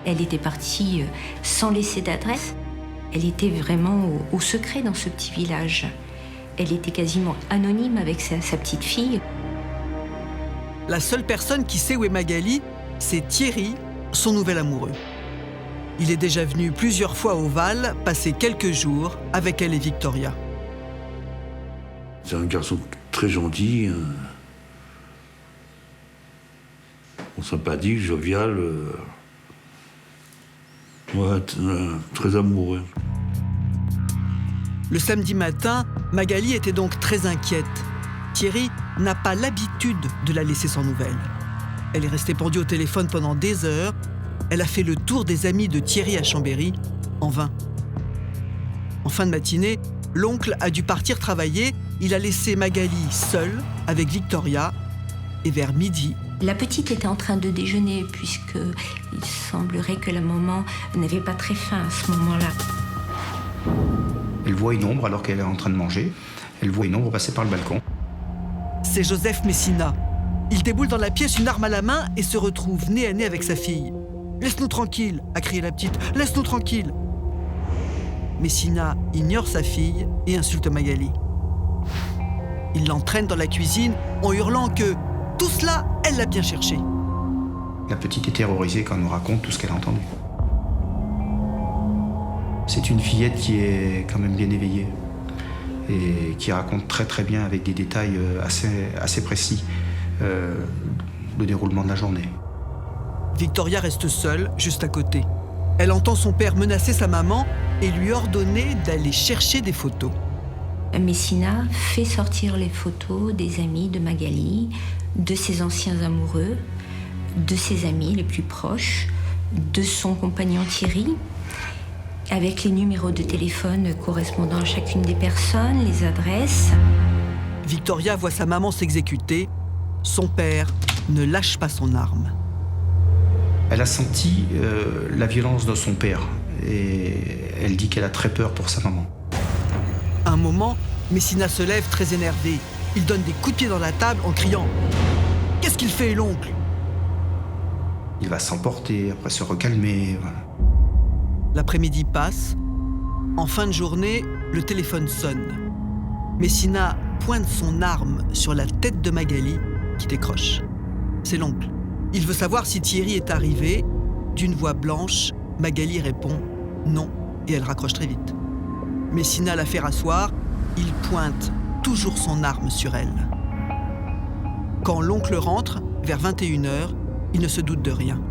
Elle était partie sans laisser d'adresse. Elle était vraiment au secret dans ce petit village. Elle était quasiment anonyme avec sa petite fille. La seule personne qui sait où est Magali, c'est Thierry, son nouvel amoureux. Il est déjà venu plusieurs fois au Val, passer quelques jours avec elle et Victoria. C'est un garçon très gentil, sympathique, jovial, très amoureux. Le samedi matin, Magali était donc très inquiète. Thierry n'a pas l'habitude de la laisser sans nouvelles. Elle est restée pendue au téléphone pendant des heures. Elle a fait le tour des amis de Thierry à Chambéry, en vain. En fin de matinée, l'oncle a dû partir travailler. Il a laissé Magali seule avec Victoria. Et vers midi, la petite était en train de déjeuner puisqu'il semblerait que la maman n'avait pas très faim à ce moment-là. Elle voit une ombre alors qu'elle est en train de manger. Elle voit une ombre passer par le balcon. C'est Joseph Messina. Il déboule dans la pièce, une arme à la main, et se retrouve nez à nez avec sa fille. « Laisse-nous tranquille !» a crié la petite. « Laisse-nous tranquille !» Messina ignore sa fille et insulte Magali. Il l'entraîne dans la cuisine en hurlant que tout cela, elle l'a bien cherché. La petite est terrorisée quand elle nous raconte tout ce qu'elle a entendu. C'est une fillette qui est quand même bien éveillée et qui raconte très très bien avec des détails assez précis le déroulement de la journée. Victoria reste seule, juste à côté. Elle entend son père menacer sa maman et lui ordonner d'aller chercher des photos. Messina fait sortir les photos des amis de Magali, de ses anciens amoureux, de ses amis les plus proches, de son compagnon Thierry, avec les numéros de téléphone correspondant à chacune des personnes, les adresses. Victoria voit sa maman s'exécuter. Son père ne lâche pas son arme. Elle a senti la violence de son père et elle dit qu'elle a très peur pour sa maman. À un moment, Messina se lève très énervé. Il donne des coups de pied dans la table en criant « Qu'est-ce qu'il fait, l'oncle ?» Il va s'emporter, après se recalmer. Voilà. L'après-midi passe. En fin de journée, le téléphone sonne. Messina pointe son arme sur la tête de Magali, qui décroche. C'est l'oncle. Il veut savoir si Thierry est arrivé. D'une voix blanche, Magali répond « Non » et elle raccroche très vite. Messina la fait rasseoir. Il pointe toujours son arme sur elle. Quand l'oncle rentre, vers 21h, il ne se doute de rien.